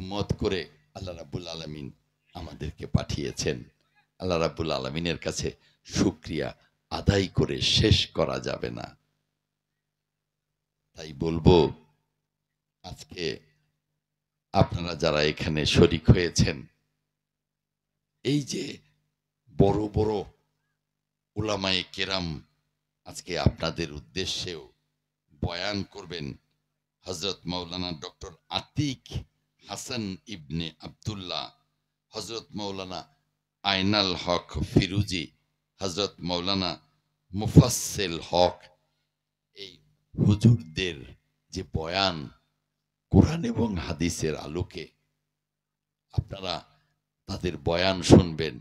হিম্মত করে আল্লাহ রাব্বুল আলামিন আমাদেরকে পাঠিয়েছেন। আল্লাহ রাব্বুল আলামিনের কাছে শুকরিয়া আদায় করে শেষ করা যাবে না। তাই বলবো, আজকে আপনারা যারা এখানে শরীক হয়েছেন, এই যে বড় বড় উলামায়ে কেরাম আজকে আপনাদের উদ্দেশ্যেও বয়ান করবেন। হযরত মাওলানা ডক্টর আতিক হাসান ইবনে আব্দুল্লাহ, হযরত মাওলানা আইনাল হক ফিরুজি, হযরত মাওলানা মুফাসসিল হক, এই হুজুরদের যে বয়ান কোরআন এবং হাদিসের আলোকে আপনারা তাদের বয়ান শুনবেন।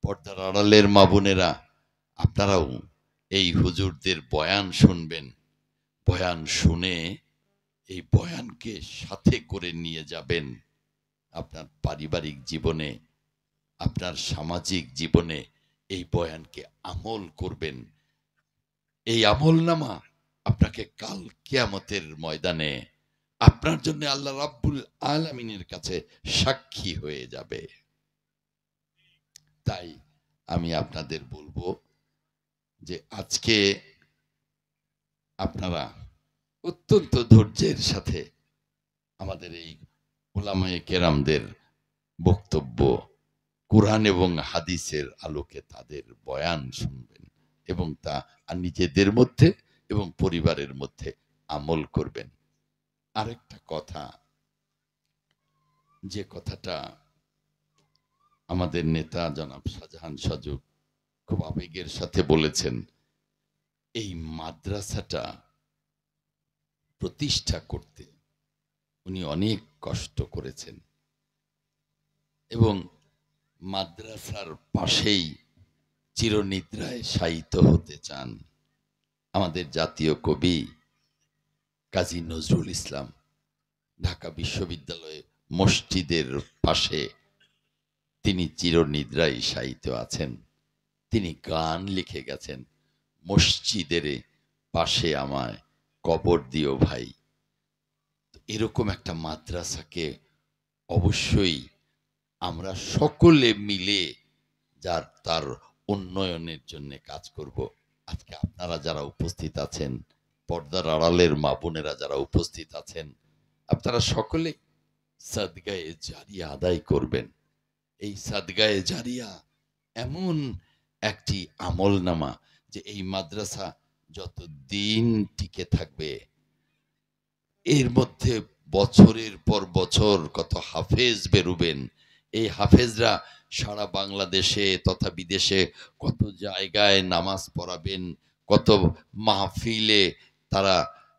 পর্দার আড়ালের মা বোনেরা, আপনারাও এই হুজুরদের বয়ান শুনবেন। বয়ান শুনে এই বয়ানকে সাথে করে নিয়ে যাবেন আপনার পারিবারিক জীবনে, আপনার সামাজিক জীবনে। এই বয়ানকে আমল করবেন। এই আমলনামা আপনাকে কাল কিয়ামতের ময়দানে আপনার জন্য আল্লাহ রাব্বুল আলামিনের কাছে সাক্ষী হয়ে যাবে। তাই আমি আপনাদের বলবো যে আজকে আপনারা অত্যন্ত ধৈর্যের সাথে আমাদের এই উলামায়ে কেরামদের বক্তব্য কোরআন এবং হাদিসের আলোকে তাদের বয়ান শুনবেন এবং তা নিজেদের মধ্যে এবং পরিবারের মধ্যে আমল করবেন। আরেকটা কথা, যে কথাটা আমাদের নেতা জনাব শাহজাহান সাজু খুব আবেগের সাথে বলেছেন, এই মাদ্রাসাটা প্রতিষ্ঠা করতে উনি অনেক কষ্ট করেছেন এবং মাদ্রাসার পাশেই চিরনিদ্রায় শায়িত হতে চান। আমাদের জাতীয় কবি কাজী নজরুল ইসলাম ঢাকা বিশ্ববিদ্যালয়ে মসজিদের পাশে তিনি চিরনিদ্রায় শায়িত আছেন। তিনি গান লিখে গেছেন, মসজিদের পাশে আমায় কবর দিও ভাই। এরকম একটা মাদ্রাসাকে অবশ্যই আমরা সকলে মিলে তার উন্নয়নের জন্য কাজ করব। আজকে আপনারা যারা উপস্থিত আছেন, পর্দার আড়ালের মা বোনেরা যারা উপস্থিত আছেন, আপনারা সকলে সাদগায়ে জারিয়া আদায় করবেন। এই সাদগায়ে জারিয়া এমন একটি আমলনামা যে এই মাদ্রাসা যতদিন টিকে থাকবে, এর মধ্যে বছরের পর বছর কত হাফেজ বেরুবেন। এই হাফেজরা সারা বাংলাদেশে তথা বিদেশে কত জায়গায় নামাজ পড়াবেন, কত মাহফিলে তারা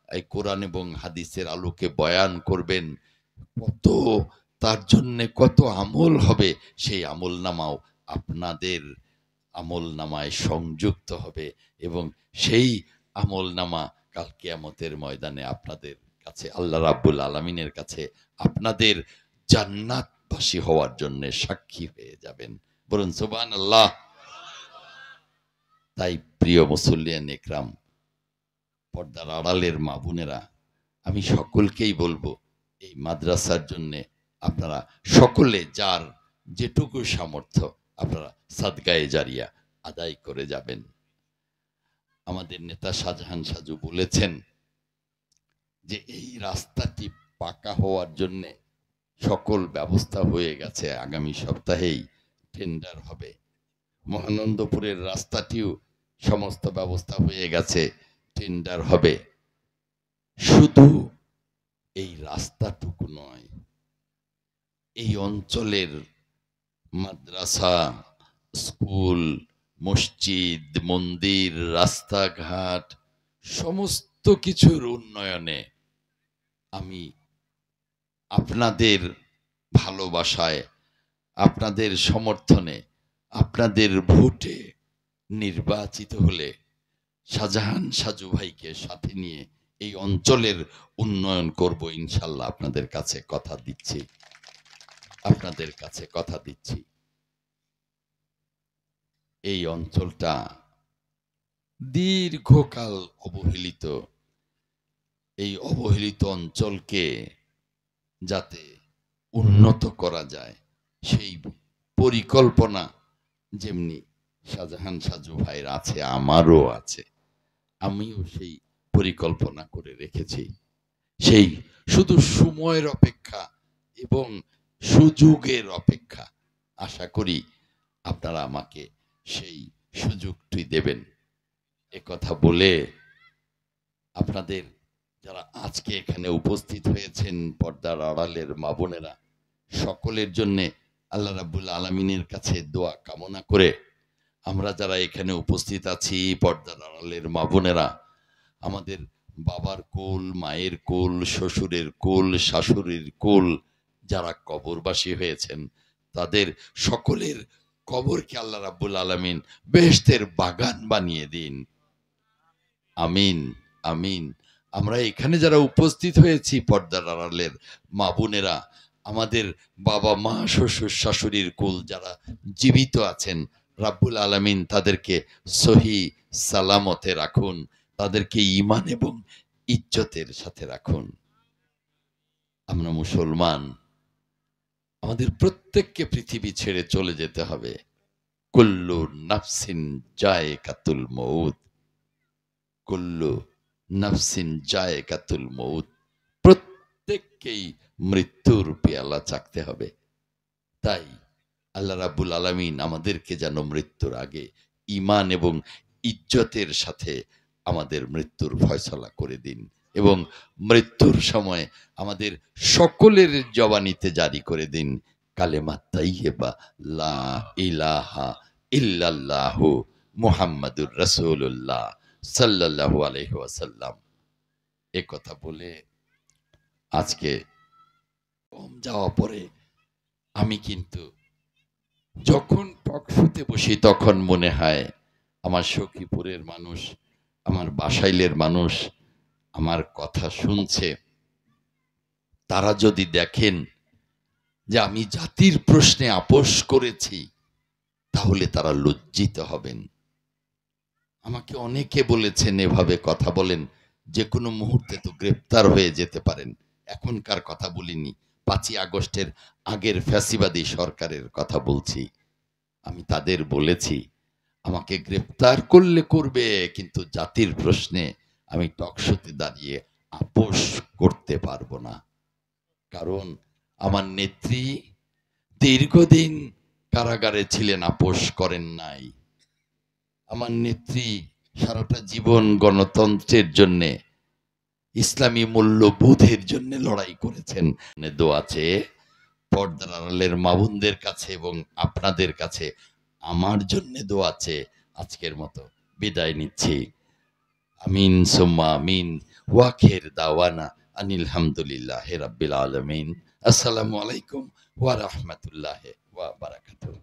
এই কোরআন এবং হাদিসের আলোকে বয়ান করবেন, কত তার জন্যে কত আমল হবে। সেই আমল নামাও আপনাদের আমল নামায় সংযুক্ত হবে এবং সেই আমল নামা কাল কিয়ামতের ময়দানে আপনাদের কাছে আল্লাহ রাব্বুল আলামিনের কাছে আপনাদের জান্নাতবাসী হওয়ার জন্য সাক্ষী হয়ে যাবেন। বলুন সুবহানাল্লাহ। তাই প্রিয় মুসল্লিয়ান ইকরাম, পর্দার আড়ালের মা বোনেরা, আমি সকলকেই বলবো এই মাদ্রাসার জন্য আপনারা সকলে যার যেটুকু সামর্থ্য আপনারা সাদগায়ে জারিয়া আদায় করে যাবেন। আমাদের নেতা শাহজাহান সাজু বলেছেন যে এই রাস্তাটি পাকা হওয়ার জন্য সকল ব্যবস্থা হয়ে গেছে, আগামী সপ্তাহেই টেন্ডার হবে। মহানন্দপুরের রাস্তাটিও সমস্ত ব্যবস্থা হয়ে গেছে, টেন্ডার হবে। শুধু এই রাস্তাটুকু নয়, এই অঞ্চলের মাদ্রাসা, স্কুল, মসজিদ, মন্দির, রাস্তাঘাট সমস্ত কিছুর উন্নয়নে আমি আপনাদের ভালোবাসায়, আপনাদের সমর্থনে, আপনাদের ভোটে নির্বাচিত হলে শাহজাহান সাজু ভাইকে সাথে নিয়ে এই অঞ্চলের উন্নয়ন করব ইনশাল্লাহ। আপনাদের কাছে কথা দিচ্ছি, আপনাদের কাছে কথা দিচ্ছি। এই অঞ্চলটা দীর্ঘকাল অবহেলিত। এই অবহেলিত অঞ্চলকে যাতে উন্নত করা যায় সেই পরিকল্পনা যেমনি শাহজাহান সাজু ভাইয়ের আছে, আমারও আছে। আমিও সেই পরিকল্পনা করে রেখেছি। সেই শুধু সময়ের অপেক্ষা এবং সুযোগের অপেক্ষা। আশা করি আপনারা আমাকে সেই সুযোগটি দেবেন। একথা বলে আপনাদের যারা আজকে এখানে উপস্থিত হয়েছেন, পর্দার আড়ালের মা বোনেরা, সকলের জন্যে আল্লাহ রাব্বুল আলামিনের কাছে দোয়া কামনা করে আমরা যারা এখানে উপস্থিত আছি, পর্দার আড়ালের মা বোনেরা, আমাদের বাবার কোল, মায়ের কোল, শ্বশুরের কোল, শাশুড়ির কোল যারা কবরবাসী হয়েছেন, তাদের সকলের কবরকে আল্লাহ রাব্বুল আলামিন বেহেশতের বাগান বানিয়ে দিন। আমিন, আমিন। আমরা এখানে যারা উপস্থিত হয়েছি, পর্দার আড়ালের মা বোনেরা, আমাদের বাবা মা শ্বশুর শাশুড়ির কুল যারা জীবিত আছেন, রাব্বুল আলামিন তাদেরকে সহি সালামতে রাখুন, তাদেরকে ঈমান এবং ইজ্জতের সাথে রাখুন। আমরা মুসলমান, আমাদের প্রত্যেককে পৃথিবী ছেড়ে চলে যেতে হবে। কুল্লু নাফসিন জায়েকাতুল মউত, কুল্লু নাফসিন জায়েকাতুল মউত, প্রত্যেককেই মৃত্যুর পেয়ালা চাখতে হবে। তাই আল্লাহ রাব্বুল আলামিন আমাদেরকে যেন মৃত্যুর আগে ঈমান এবং ইজ্জতের সাথে আমাদের মৃত্যুর ফয়সালা করে দিন, এবং মৃত্যুর সময় আমাদের সকলের জবানিতে জারি করে দিন কালেমা তাইয়্যিবা লা ইলাহা ইল্লাল্লাহু মুহাম্মাদুর রাসূলুল্লাহ সাল্লাল্লাহু আলাইহি ওয়াসাল্লাম। এ কথা বলে আজকে কম যাওয়া পরে আমি কিন্তু যখন টকশোতে বসি তখন মনে হয় আমার সখীপুরের মানুষ, আমার বাসাইলের মানুষ আমার কথা শুনছে, তারা যদি দেখেন যে আমি জাতির প্রশ্নে আপোষ করেছি, তাহলে তারা লজ্জিত হবেন। আমাকে অনেকে বলেছেন, এভাবে কথা বলেন, যে কোনো মুহূর্তে তো গ্রেপ্তার হয়ে যেতে পারেন। এখনকার কথা বলিনি, 5ই আগস্টের আগের ফ্যাসিবাদী সরকারের কথা বলছি। আমি তাদের বলেছি আমাকে গ্রেপ্তার করলে করবে, কিন্তু জাতির প্রশ্নে আমি টকশোতে দাঁড়িয়ে আপোষ করতে পারবো না। কারণ আমার নেত্রী দীর্ঘদিন কারাগারে ছিলেন, আপোষ করেন নাই। আমার নেত্রী সারাটা জীবন গণতন্ত্রের জন্য, ইসলামী মূল্যবোধের জন্য লড়াই করেছেন। দোয়া আছে পর্দার আড়ালের মা বোনদের কাছে এবং আপনাদের কাছে আমার জন্য দোয়া আছে। আজকের মতো বিদায় নিচ্ছি। আমিন সুম্মা আমিন। ওয়াখির দাওয়ানা আনিল হামদুলিল্লাহি রাব্বিল আলামিন। আসসালামু আলাইকুম ওয়া রাহমাতুল্লাহি ওয়া বারাকাতুহু।